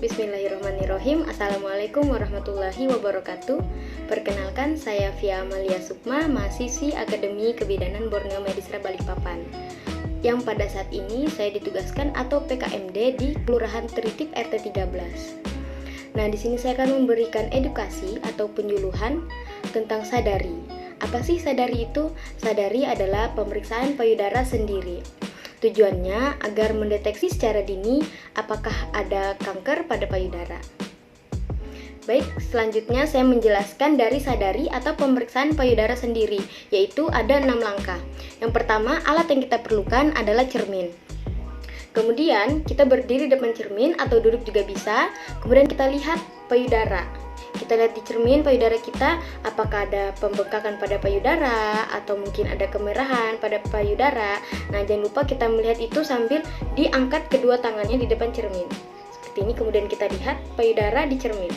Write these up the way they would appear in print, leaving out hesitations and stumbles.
Bismillahirrahmanirrahim. Assalamualaikum warahmatullahi wabarakatuh. Perkenalkan, saya Via Amalia Sukma, mahasiswi Akademi Kebidanan Borneo Medisra Balikpapan, yang pada saat ini saya ditugaskan atau PKMD di Kelurahan Tritip RT 13. Nah, di sini saya akan memberikan edukasi atau penyuluhan tentang sadari. Apa sih sadari itu? Sadari adalah pemeriksaan payudara sendiri. Tujuannya agar mendeteksi secara dini apakah ada kanker pada payudara. Baik, selanjutnya saya menjelaskan dari sadari atau pemeriksaan payudara sendiri, yaitu ada 6 langkah. Yang pertama, alat yang kita perlukan adalah cermin. Kemudian, kita berdiri depan cermin atau duduk juga bisa. Kemudian kita lihat payudara. Kita lihat di cermin payudara kita, apakah ada pembengkakan pada payudara atau mungkin ada kemerahan pada payudara. Nah, jangan lupa kita melihat itu sambil diangkat kedua tangannya di depan cermin. Seperti ini, kemudian kita lihat payudara di cermin.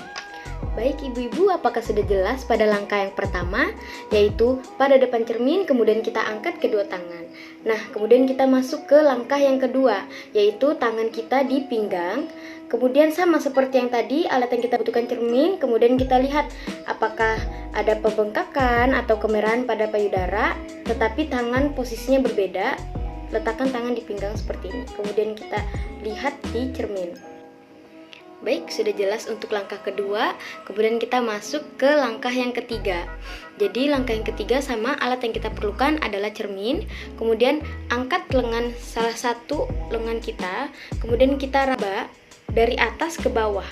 Baik ibu-ibu, apakah sudah jelas pada langkah yang pertama, yaitu pada depan cermin, kemudian kita angkat kedua tangan. Nah, kemudian kita masuk ke langkah yang kedua, yaitu tangan kita di pinggang. Kemudian sama seperti yang tadi, alat yang kita butuhkan cermin, kemudian kita lihat apakah ada pembengkakan atau kemerahan pada payudara, tetapi tangan posisinya berbeda. Letakkan tangan di pinggang seperti ini, kemudian kita lihat di cermin. Baik, sudah jelas untuk langkah kedua, kemudian kita masuk ke langkah yang ketiga. Jadi langkah yang ketiga sama, alat yang kita perlukan adalah cermin, kemudian angkat lengan salah satu lengan kita, kemudian kita raba dari atas ke bawah.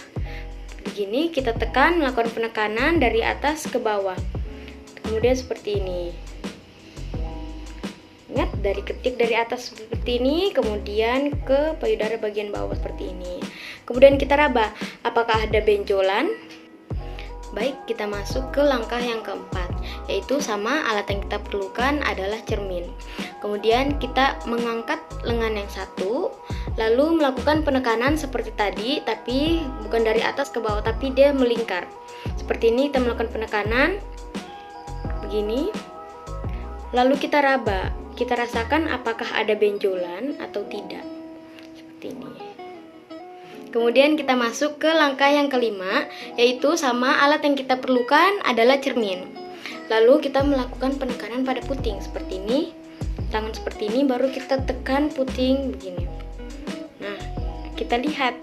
Begini, kita tekan, melakukan penekanan dari atas ke bawah. Kemudian seperti ini. Ingat, dari ketik dari atas seperti ini, kemudian ke payudara bagian bawah seperti ini. Kemudian kita raba, apakah ada benjolan? Baik, kita masuk ke langkah yang keempat, yaitu sama, alat yang kita perlukan adalah cermin. Kemudian kita mengangkat lengan yang satu, lalu melakukan penekanan seperti tadi, tapi bukan dari atas ke bawah, tapi dia melingkar. Seperti ini kita melakukan penekanan, begini. Lalu kita raba, kita rasakan apakah ada benjolan atau tidak. Seperti ini. Kemudian kita masuk ke langkah yang kelima, yaitu sama, alat yang kita perlukan adalah cermin. Lalu kita melakukan penekanan pada puting seperti ini. Tangan seperti ini, baru kita tekan puting begini. Nah, kita lihat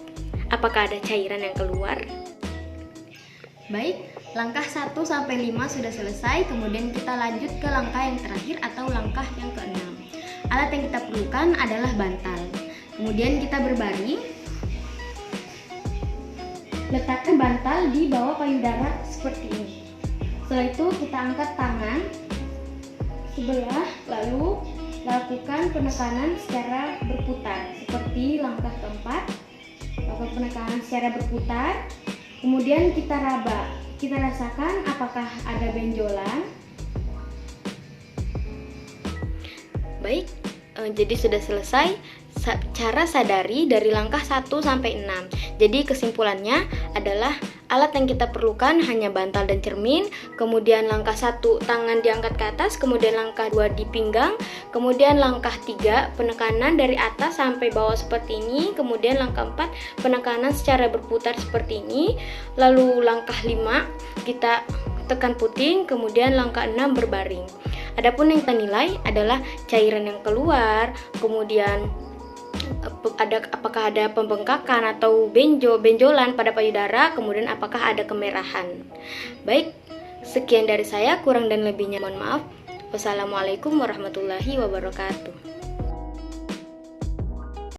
apakah ada cairan yang keluar. Baik, langkah 1 sampai 5 sudah selesai, kemudian kita lanjut ke langkah yang terakhir atau langkah yang keenam. Alat yang kita perlukan adalah bantal. Kemudian kita berbaring. Letakkan bantal di bawah payudara seperti ini. Setelah itu kita angkat tangan sebelah, lalu lakukan penekanan secara berputar seperti langkah keempat. Lakukan penekanan secara berputar. Kemudian kita raba. Kita rasakan apakah ada benjolan. Baik, jadi sudah selesai cara sadari dari langkah 1 sampai 6. Jadi kesimpulannya adalah alat yang kita perlukan hanya bantal dan cermin. Kemudian langkah 1 tangan diangkat ke atas, kemudian langkah 2 di pinggang, kemudian langkah 3 penekanan dari atas sampai bawah seperti ini, kemudian langkah 4 penekanan secara berputar seperti ini, lalu langkah 5 kita tekan puting, kemudian langkah 6 berbaring. Adapun yang kita nilai adalah cairan yang keluar, kemudian apakah ada pembengkakan atau benjolan pada payudara, kemudian apakah ada kemerahan. Baik, sekian dari saya, kurang dan lebihnya mohon maaf. Wassalamualaikum warahmatullahi wabarakatuh.